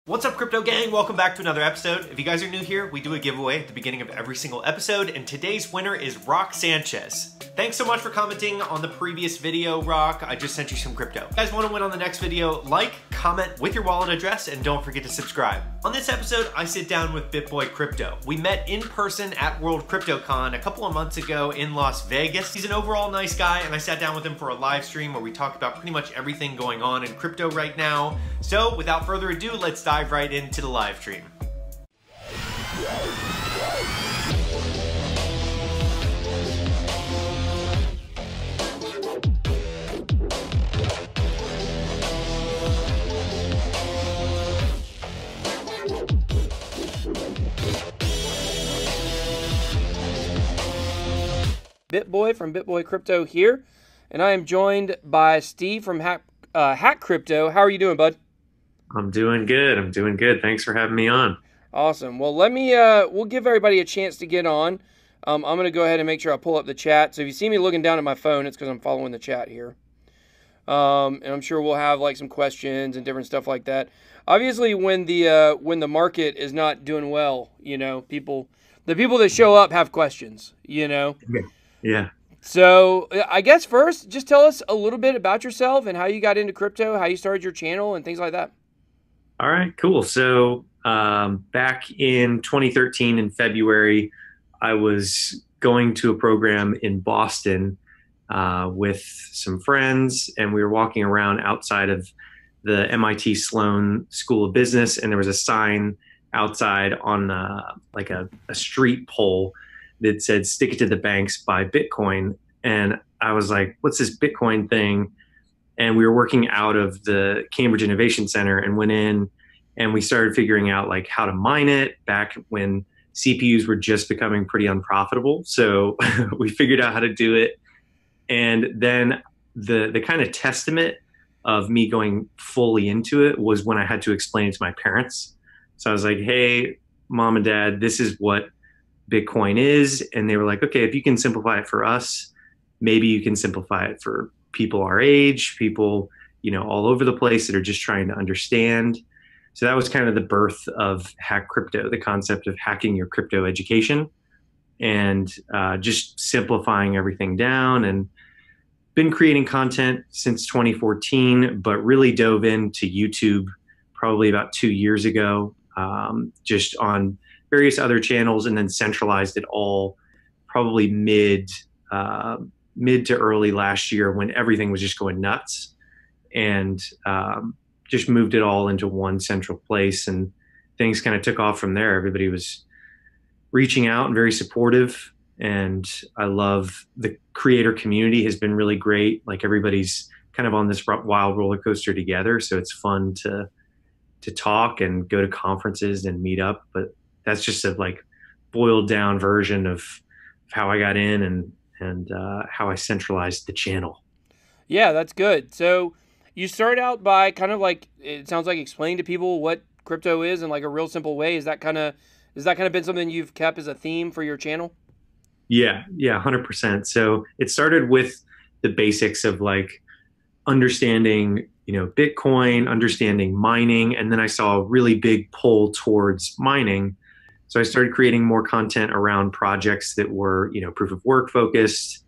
What's up, crypto gang? Welcome back to another episode. If you guys are new here, we do a giveaway at the beginning of every single episode, and today's winner is Rock Sanchez. Thanks so much for commenting on the previous video, Rock. I just sent you some crypto. If you guys want to win on the next video, like, comment with your wallet address, and don't forget to subscribe. On this episode, I sit down with BitBoy Crypto. We met in person at World CryptoCon a couple of months ago in Las Vegas. He's an overall nice guy, and I sat down with him for a live stream where we talked about pretty much everything going on in crypto right now. So without further ado, let's dive right into the live stream. BitBoy from BitBoy Crypto here, and I am joined by Steve from Hack Crypto. How are you doing, bud? I'm doing good. I'm doing good. Thanks for having me on. Awesome. Well, let me, we'll give everybody a chance to get on. I'm going to go ahead and make sure I pull up the chat. So if you see me looking down at my phone, it's because I'm following the chat here. And I'm sure we'll have like some questions and different stuff like that. Obviously, when the market is not doing well, you know, the people that show up have questions, you know? Yeah. So I guess first, just tell us a little bit about yourself and how you got into crypto, how you started your channel and things like that. All right, cool. So back in 2013 in February, I was going to a program in Boston with some friends, and we were walking around outside of the MIT Sloan School of Business, and there was a sign outside on like a street pole that said, "Stick it to the banks, buy Bitcoin." And I was like, what's this Bitcoin thing? And we were working out of the Cambridge Innovation Center and went in and we started figuring out like how to mine it back when CPUs were just becoming pretty unprofitable. So we figured out how to do it. And then the kind of testament of me going fully into it was when I had to explain it to my parents. So I was like, hey, mom and dad, this is what Bitcoin is. And they were like, okay, if you can simplify it for us, maybe you can simplify it for people our age, people, you know, all over the place that are just trying to understand. So that was kind of the birth of Hack Crypto, the concept of hacking your crypto education and just simplifying everything down. And been creating content since 2014, but really dove into YouTube probably about 2 years ago, just on various other channels, and then centralized it all probably mid to early last year when everything was just going nuts, and just moved it all into one central place, and things kind of took off from there. Everybody was reaching out and very supportive, and I love the creator community has been really great. Like everybody's kind of on this wild roller coaster together, so it's fun to talk and go to conferences and meet up. But that's just a like boiled down version of how I got in and how I centralized the channel. Yeah, that's good. So you start out by kind of like, it sounds like explaining to people what crypto is in like a real simple way. Is that kind of been something you've kept as a theme for your channel? Yeah, 100%. So it started with the basics of like understanding, you know, Bitcoin, understanding mining, and then I saw a really big pull towards mining. So I started creating more content around projects that were, you know, proof of work focused,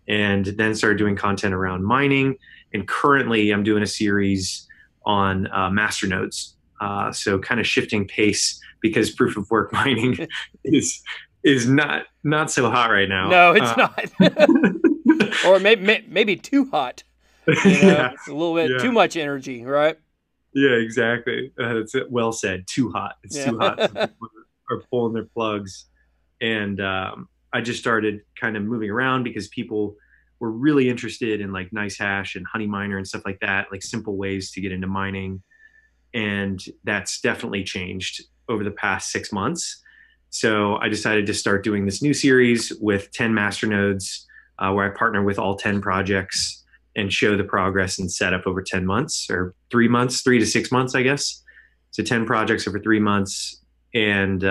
and then started doing content around mining. And currently I'm doing a series on Masternodes. So kind of shifting pace because proof of work mining is not so hot right now. No, it's not. Or maybe too hot. You know, yeah, it's a little bit too much energy, right? Yeah, exactly. That's well said. Too hot. It's too hot. Some people are pulling their plugs. And I just started kind of moving around because people were really interested in like Nice Hash and Honey Miner and stuff like that, like simple ways to get into mining. And that's definitely changed over the past 6 months. So I decided to start doing this new series with 10 masternodes where I partner with all 10 projects and show the progress and setup over 10 months or 3 months, 3 to 6 months, I guess. So 10 projects over 3 months. And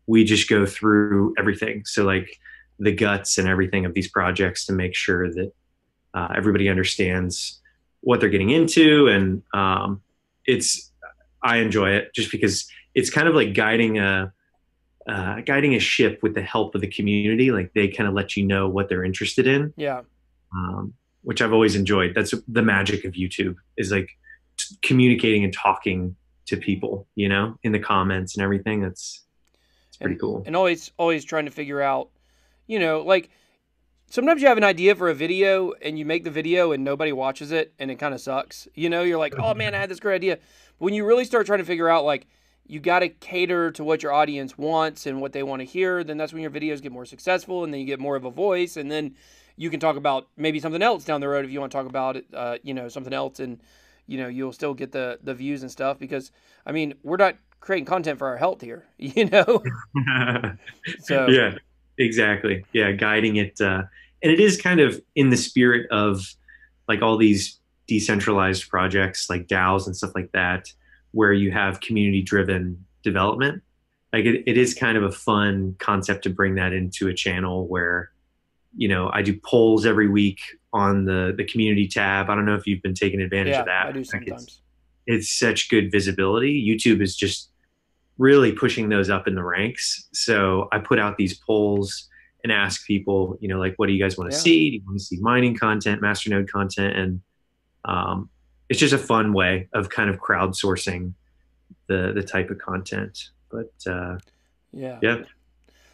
we just go through everything. So like the guts and everything of these projects to make sure that everybody understands what they're getting into. And it's I enjoy it just because it's kind of like guiding a ship with the help of the community. Like they kind of let you know what they're interested in, Yeah. which I've always enjoyed. That's the magic of YouTube, is like communicating and talking to people, you know, in the comments and everything. It's pretty cool. And always trying to figure out, you know, like sometimes you have an idea for a video and you make the video and nobody watches it and it kind of sucks. You know, you're like, oh man, I had this great idea. But when you really start trying to figure out, like, you got to cater to what your audience wants and what they want to hear, then that's when your videos get more successful, and then you get more of a voice, and then you can talk about maybe something else down the road if you want to talk about it, you know, something else, and, you know, you'll still get the views and stuff, because, I mean, we're not creating content for our health here, you know? So Yeah, exactly. Yeah, guiding it. And it is kind of in the spirit of like all these decentralized projects like DAOs and stuff like that, where you have community driven development. Like it is kind of a fun concept to bring that into a channel where, you know, I do polls every week on the community tab. I don't know if you've been taking advantage of that. I do Like sometimes. it's such good visibility. YouTube is just really pushing those up in the ranks. So I put out these polls and ask people, you know, like, what do you guys want to see? Do you want to see mining content, Masternode content? And it's just a fun way of kind of crowdsourcing the type of content. But yeah.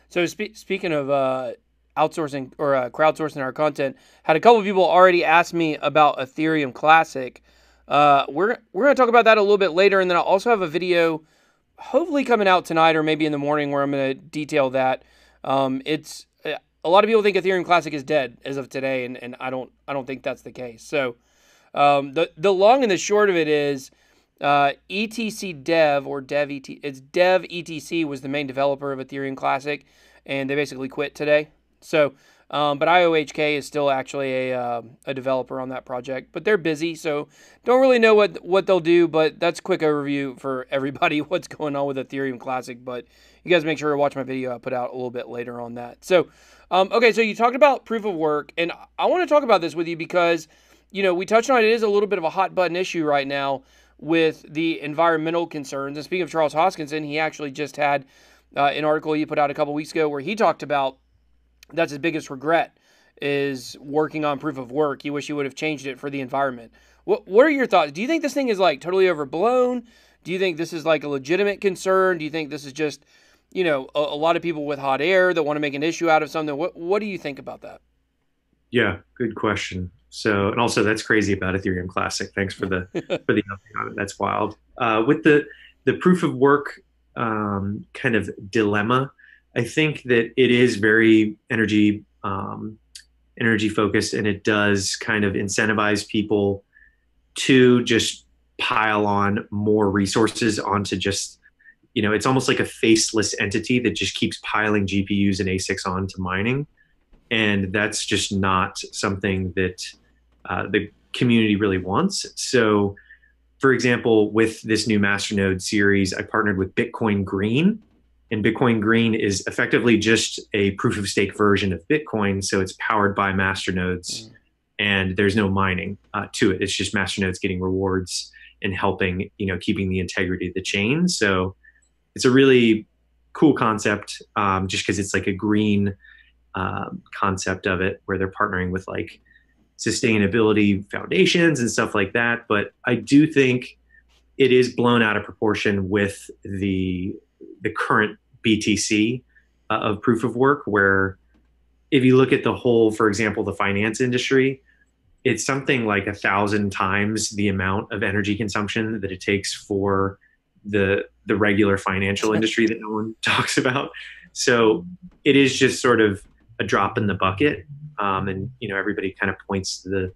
So speaking of outsourcing or crowdsourcing our content, had a couple of people already ask me about Ethereum Classic. We're going to talk about that a little bit later, and then I'll also have a video hopefully coming out tonight or maybe in the morning where I'm going to detail that. It's a lot of people think Ethereum Classic is dead as of today, and I don't think that's the case. So the long and the short of it is ETC Dev or Dev ET, it's Dev ETC was the main developer of Ethereum Classic, and they basically quit today. So, but IOHK is still actually a developer on that project, but they're busy, so don't really know what they'll do. But that's a quick overview for everybody what's going on with Ethereum Classic. But you guys make sure to watch my video I put out a little bit later on that. So, okay, so you talked about proof of work, and I want to talk about this with you because, you know, we touched on it is a little bit of a hot button issue right now with the environmental concerns. And speaking of Charles Hoskinson, he actually just had an article he put out a couple weeks ago where he talked about that's his biggest regret is working on proof of work. He wish he would have changed it for the environment. What are your thoughts? Do you think this thing is like totally overblown? Do you think this is like a legitimate concern? Do you think this is just, you know, a lot of people with hot air that want to make an issue out of something? What do you think about that? Yeah, good question. So, and also that's crazy about Ethereum Classic. Thanks for the for the update on it. That's wild. With the proof of work kind of dilemma, I think that it is very energy focused, and it does kind of incentivize people to just pile on more resources onto just, you know, it's almost like a faceless entity that just keeps piling GPUs and ASICs onto mining. And that's just not something that the community really wants. So, for example, with this new Masternode series, I partnered with Bitcoin Green. And Bitcoin Green is effectively just a proof of stake version of Bitcoin. So it's powered by Masternodes, and there's no mining to it. It's just Masternodes getting rewards and helping, you know, keeping the integrity of the chain. So it's a really cool concept, just because it's like a green concept of it, where they're partnering with like sustainability foundations and stuff like that. But I do think it is blown out of proportion with the current BTC of proof of work, where if you look at the whole, for example, the finance industry, it's something like 1,000 times the amount of energy consumption that it takes for the regular financial industry that no one talks about. So it is just sort of a drop in the bucket, and you know, everybody kind of points to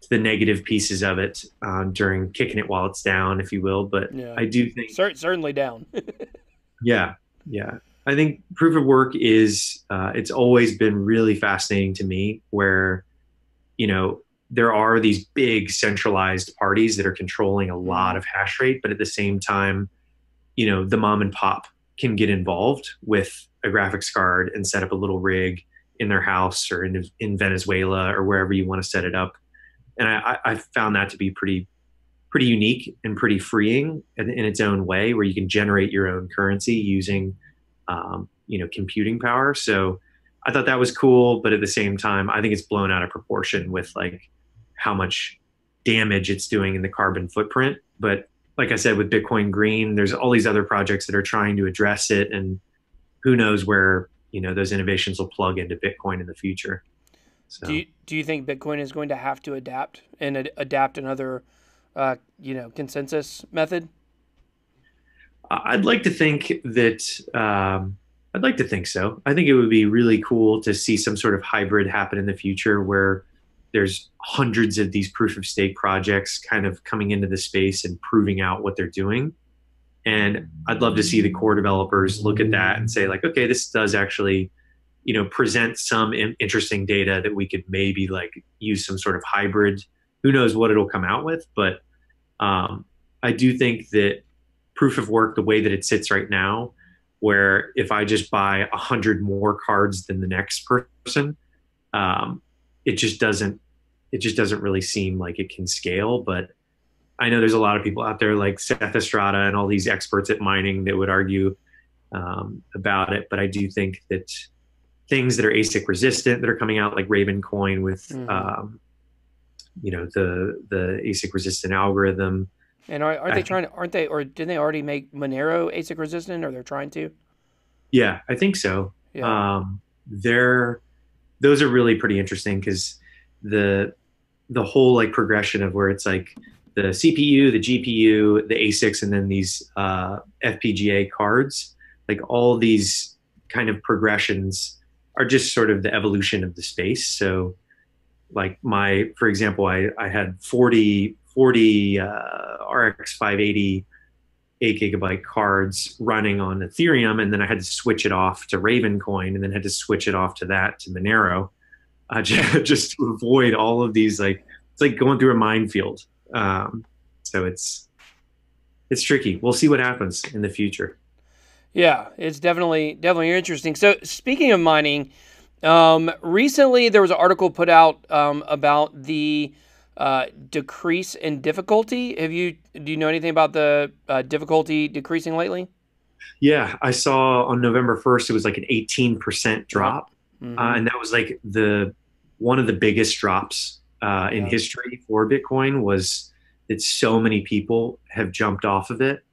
the negative pieces of it during kicking it while it's down, if you will. But yeah, I do think certainly down. Yeah. I think proof of work is it's always been really fascinating to me, where, you know, there are these big centralized parties that are controlling a lot of hash rate, but at the same time, you know, the mom and pop can get involved with a graphics card and set up a little rig in their house or in Venezuela or wherever you want to set it up. And I found that to be pretty pretty unique and pretty freeing in its own way, where you can generate your own currency using, computing power. So I thought that was cool, but at the same time, I think it's blown out of proportion with like how much damage it's doing in the carbon footprint. But like I said, with Bitcoin Green, there's all these other projects that are trying to address it, and who knows where those innovations will plug into Bitcoin in the future. So, do you think Bitcoin is going to have to adapt and adapt another consensus method? I'd like to think that. I'd like to think so. I think it would be really cool to see some sort of hybrid happen in the future where there's hundreds of these proof of stake projects kind of coming into the space and proving out what they're doing. And I'd love to see the core developers look at that and say like, okay, this does actually, present some interesting data that we could maybe like use some sort of hybrid. Who knows what it'll come out with, but I do think that proof of work, the way that it sits right now, where if I just buy 100 more cards than the next person, it just doesn't really seem like it can scale. But I know there's a lot of people out there like Seth Estrada and all these experts at mining that would argue about it. But I do think that things that are ASIC resistant that are coming out, like Raven Coin with the ASIC resistant algorithm. And are they trying to, aren't they, or didn't they already make Monero ASIC resistant, or they're trying to? Yeah, I think so. Yeah. Those are really pretty interesting because the whole like progression of where it's like the CPU, the GPU, the ASICs, and then these FPGA cards, like all these kind of progressions are just sort of the evolution of the space. So like for example, I had 40 RX 580 8 GB cards running on Ethereum, and then I had to switch it off to Raven Coin, and then had to switch it off to Monero, just to avoid all of these. Like it's like going through a minefield. So it's tricky. We'll see what happens in the future. Yeah, it's definitely interesting. So speaking of mining, recently there was an article put out about the decrease in difficulty. Do you know anything about the difficulty decreasing lately? Yeah, I saw on November 1st, it was like an 18% drop. And that was like one of the biggest drops in history for Bitcoin, was that so many people have jumped off of it.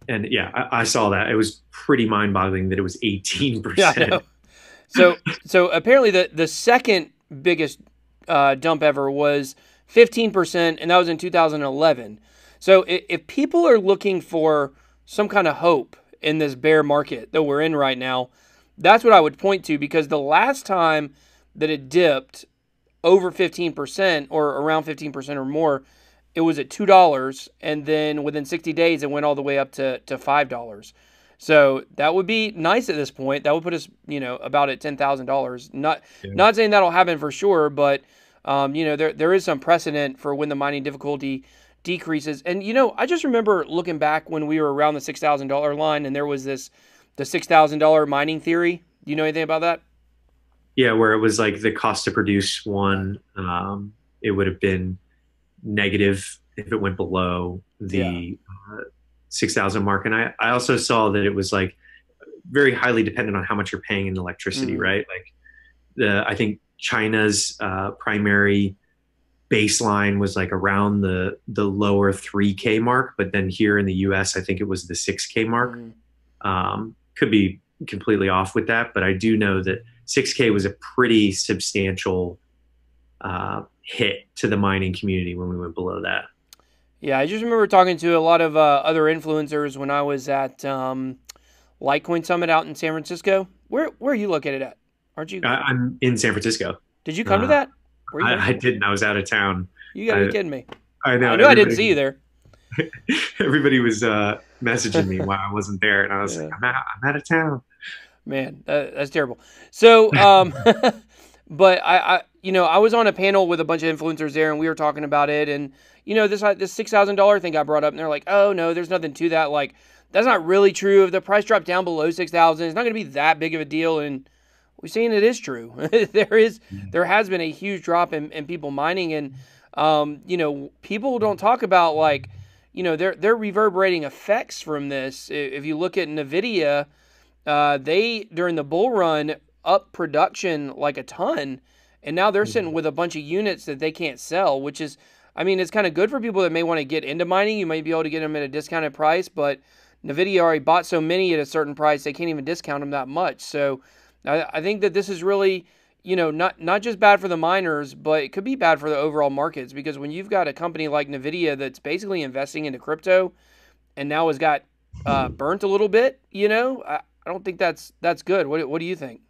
And yeah, I saw that. It was pretty mind boggling that it was 18%. Yeah, so apparently the second biggest dump ever was 15%, and that was in 2011. So if people are looking for some kind of hope in this bear market that we're in right now, that's what I would point to, because the last time that it dipped over 15% or around 15% or more, it was at $2, and then within 60 days it went all the way up to $5. So that would be nice at this point. That would put us, about at $10,000. Not saying that'll happen for sure, but there is some precedent for when the mining difficulty decreases. And I just remember looking back when we were around the $6,000 line, and there was the $6,000 mining theory. Do you know anything about that? Yeah, where it was like the cost to produce one, it would have been negative if it went below the 6,000 mark. And I also saw that it was like very highly dependent on how much you're paying in electricity, right? Like I think China's primary baseline was like around the lower 3K mark, but then here in the US, I think it was the 6K mark. Could be completely off with that, but I do know that 6K was a pretty substantial hit to the mining community when we went below that. Yeah, I just remember talking to a lot of other influencers when I was at Litecoin Summit out in San Francisco. Where are you located at? Aren't you? I'm in San Francisco. Did you come to that? I didn't. I was out of town. You gotta be kidding me. I know. I didn't see you there. Everybody was messaging me while I wasn't there, and I was like, I'm out of town. Man, that's terrible. So, but I was on a panel with a bunch of influencers there, and we were talking about it, and this $6,000 thing got brought up, and they're like, oh no, there's nothing to that. Like, that's not really true. If the price dropped down below 6,000, it's not going to be that big of a deal. And we're seeing it is true. There has been a huge drop in people mining, and You know, people don't talk about, like, you know, they're reverberating effects from this. If you look at NVIDIA, they, during the bull run, up production like a ton, and now they're sitting with a bunch of units that they can't sell, which is, I mean, it's kind of good for people that may want to get into mining. You might be able to get them at a discounted price, but NVIDIA already bought so many at a certain price, they can't even discount them that much. So I think that this is really, you know, not just bad for the miners, but it could be bad for the overall markets, because when you've got a company like NVIDIA that's basically investing into crypto and now has got burnt a little bit, you know, I don't think that's good. What do you think?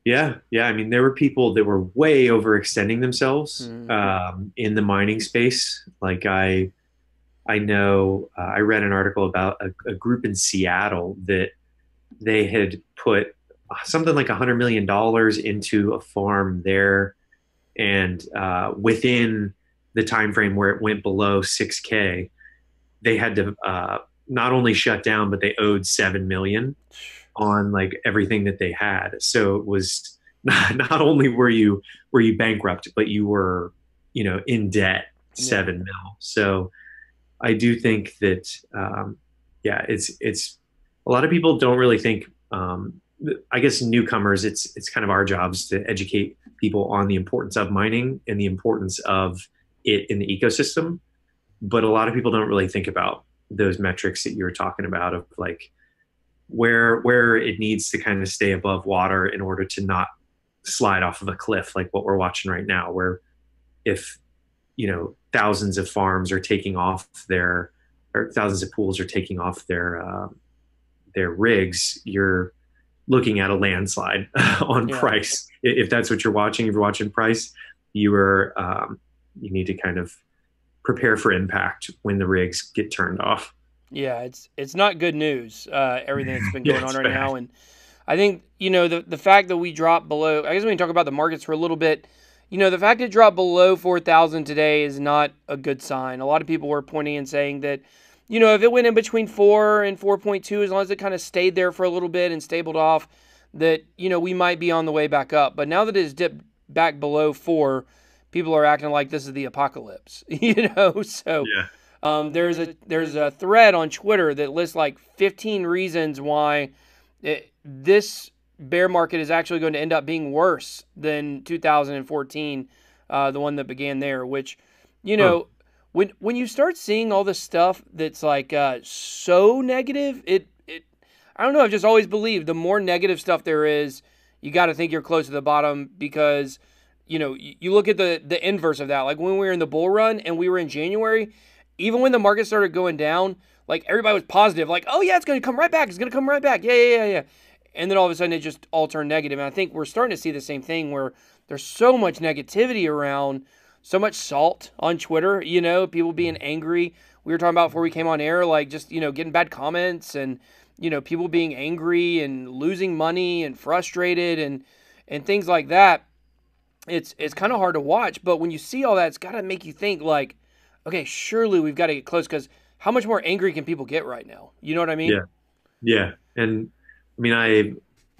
Yeah, yeah. I mean, there were people that were way overextending themselves Mm. in the mining space. Like I know I read an article about a group in Seattle that they had put something like $100 million into a farm there, and within the time frame where it went below 6K, they had to not only shut down, but they owed 7 million on like everything that they had. So it was not only were you bankrupt, but you were, you know, in debt Yeah. 7 mil. So I do think that yeah, it's a lot of people don't really think. I guess newcomers, it's kind of our jobs to educate people on the importance of mining and the importance of it in the ecosystem. But a lot of people don't really think about those metrics that you were talking about, of like where it needs to kind of stay above water in order to not slide off of a cliff, like what we're watching right now, where if, you know, thousands of farms are taking off their, or thousands of pools are taking off their rigs, you're looking at a landslide on Yeah. price. If that's what you're watching, if you're watching price, you are you need to kind of prepare for impact when the rigs get turned off. Yeah, it's not good news, everything that's been Yeah, going on it's right bad. now. And I think, you know, the fact that we dropped below, I guess we can talk about the markets for a little bit. You know, the fact it dropped below 4,000 today is not a good sign. A lot of people were pointing and saying that, you know, if it went in between 4 and 4.2, as long as it kind of stayed there for a little bit and stabled off, that, you know, we might be on the way back up. But now that it's dipped back below 4, people are acting like this is the apocalypse, you know? So Yeah. there's a thread on Twitter that lists like 15 reasons why this bear market is actually going to end up being worse than 2014, the one that began there. Which, you Huh. know, when you start seeing all this stuff that's like so negative, it I don't know. I've just always believed the more negative stuff there is, you got to think you're close to the bottom, because you know you look at the inverse of that. Like when we were in the bull run and we were in January, even when the market started going down, like everybody was positive, like, oh yeah, it's going to come right back. It's going to come right back. Yeah, yeah, yeah, yeah. And then all of a sudden it just all turned negative. And I think we're starting to see the same thing where there's so much negativity around, so much salt on Twitter, you know, people being angry. We were talking about before we came on air, like just, you know, getting bad comments and, you know, people being angry and losing money and frustrated and things like that. It's kind of hard to watch, but when you see all that, it's got to make you think like, okay, surely we've got to get close, because how much more angry can people get right now? You know what I mean? Yeah. Yeah. And I mean,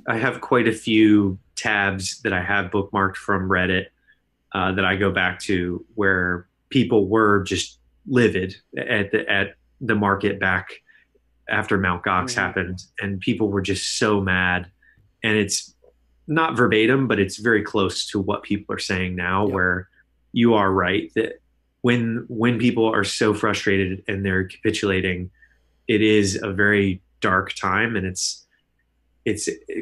I have quite a few tabs that I have bookmarked from Reddit that I go back to, where people were just livid at the market back after Mount Gox Hmm. happened, and people were just so mad. And it's not verbatim, but it's very close to what people are saying now, Yep. where you are right that when people are so frustrated and they're capitulating, it is a very dark time. And it's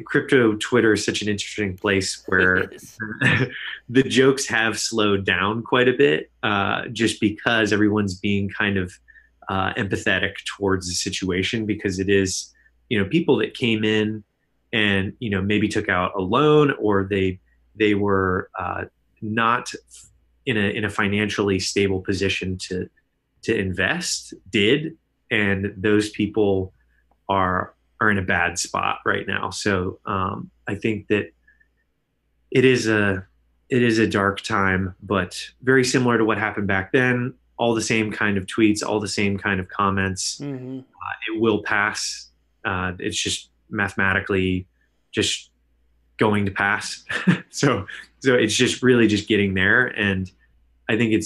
crypto Twitter is such an interesting place It where is. the jokes have slowed down quite a bit, just because everyone's being kind of empathetic towards the situation, because it is, you know, people that came in and, you know, maybe took out a loan, or they were not in a financially stable position to invest, did, and those people are in a bad spot right now. So I think that it is a dark time, but very similar to what happened back then. All the same kind of tweets, all the same kind of comments. Hmm. It will pass. It's just mathematically just going to pass. so so it's just really just getting there. And I think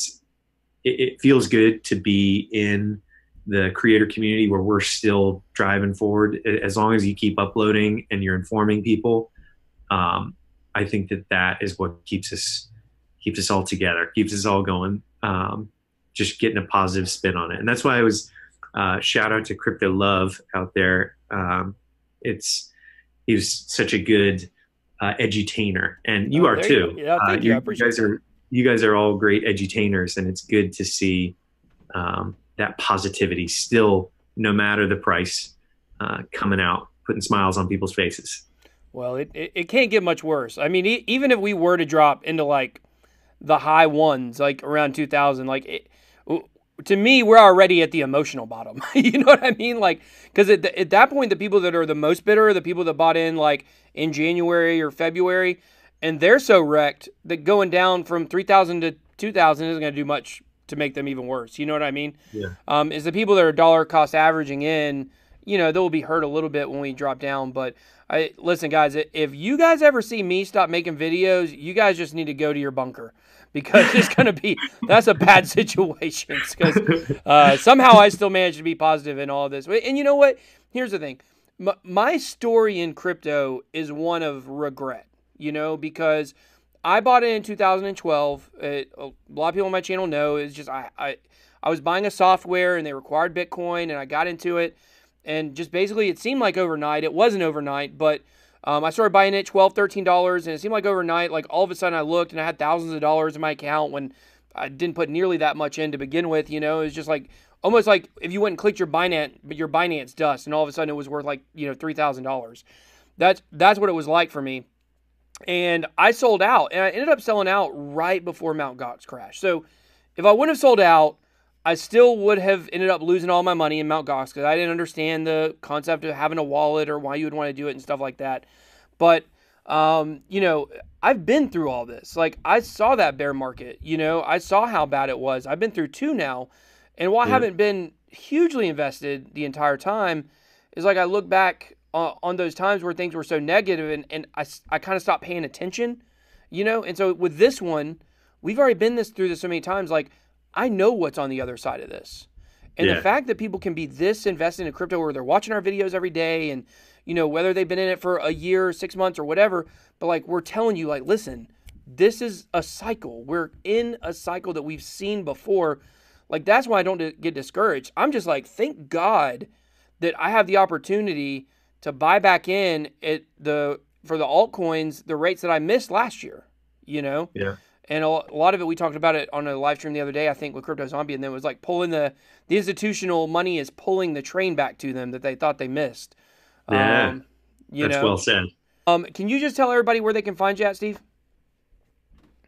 it feels good to be in the creator community where we're still driving forward. As long as you keep uploading and you're informing people, I think that is what keeps us all together, keeps us all going, just getting a positive spin on it. And that's why I was shout out to Crypto Love out there. He was such a good edutainer, and you are too. Yeah, thank you. I appreciate it. You guys are all great edutainers, and it's good to see that positivity still, no matter the price, coming out, putting smiles on people's faces. Well, it can't get much worse. I mean, even if we were to drop into like the high ones, like around 2000, like to me, we're already at the emotional bottom. You know what I mean? Like, because at that point, the people that are the most bitter are the people that bought in like in January or February, and they're so wrecked that going down from 3,000 to 2,000 isn't going to do much to make them even worse. You know what I mean? Yeah. Is the people that are dollar cost averaging in, you know, they'll be hurt a little bit when we drop down. But listen, guys, if you guys ever see me stop making videos, you guys just need to go to your bunker, because it's going to be, that's a bad situation. Because somehow I still manage to be positive in all of this. And you know what? Here's the thing. My story in crypto is one of regret, you know, because I bought it in 2012. A lot of people on my channel know it's just I was buying a software and they required Bitcoin, and I got into it, and just basically it seemed like overnight. It wasn't overnight, but I started buying it $12, $13, and it seemed like overnight. Like all of a sudden I looked and I had thousands of dollars in my account when I didn't put nearly that much in to begin with. You know, it was just like almost like if you went and clicked your Binance dust, and all of a sudden it was worth like, you know, $3,000. That's what it was like for me. And I sold out, and I ended up selling out right before Mt. Gox crashed. So if I wouldn't have sold out, I still would have ended up losing all my money in Mt. Gox, because I didn't understand the concept of having a wallet or why you would want to do it and stuff like that. But, you know, I've been through all this. Like, I saw that bear market, you know, I saw how bad it was. I've been through two now. And while I haven't been hugely invested the entire time, is like I look back on those times where things were so negative, and I kind of stopped paying attention, you know? And so with this one, we've already been through this so many times. Like, I know what's on the other side of this. And the fact that people can be this invested in crypto, where they're watching our videos every day, and, you know, whether they've been in it for a year, 6 months or whatever, but like, we're telling you, like, listen, this is a cycle. We're in a cycle that we've seen before. Like, that's why I don't get discouraged. I'm just like, thank God that I have the opportunity to buy back in for the altcoins, the rates that I missed last year, you know? Yeah. And a lot of it, we talked about it on a live stream the other day, I think, with Crypto Zombie, and then it was like pulling the institutional money is pulling the train back to them that they thought they missed. Yeah. That's well said. Can you just tell everybody where they can find you at, Steve?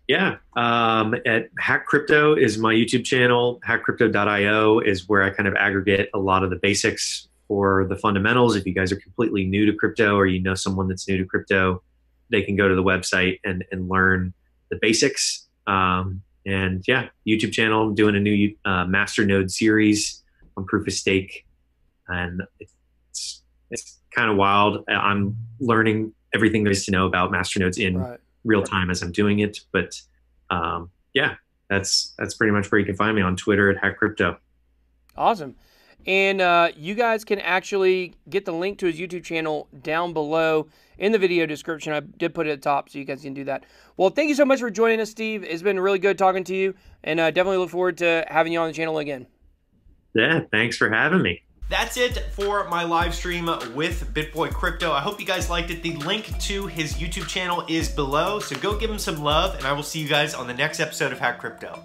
Yeah. At Hack Crypto is my YouTube channel. Hackcrypto.io is where I kind of aggregate a lot of the basics for the fundamentals. If you guys are completely new to crypto, or you know someone that's new to crypto, they can go to the website and learn the basics. And yeah, YouTube channel, I'm doing a new Masternode series on proof of stake. And it's kind of wild. I'm learning everything there is to know about Masternodes in real time as I'm doing it. But yeah, that's pretty much where you can find me on Twitter at Hack Crypto. Awesome. And you guys can actually get the link to his YouTube channel down below in the video description. I did put it at the top, so you guys can do that. Well, thank you so much for joining us, Steve. It's been really good talking to you, and definitely look forward to having you on the channel again. Yeah, thanks for having me. That's it for my live stream with BitBoy Crypto. I hope you guys liked it. The link to his YouTube channel is below, so go give him some love, and I will see you guys on the next episode of Hack Crypto.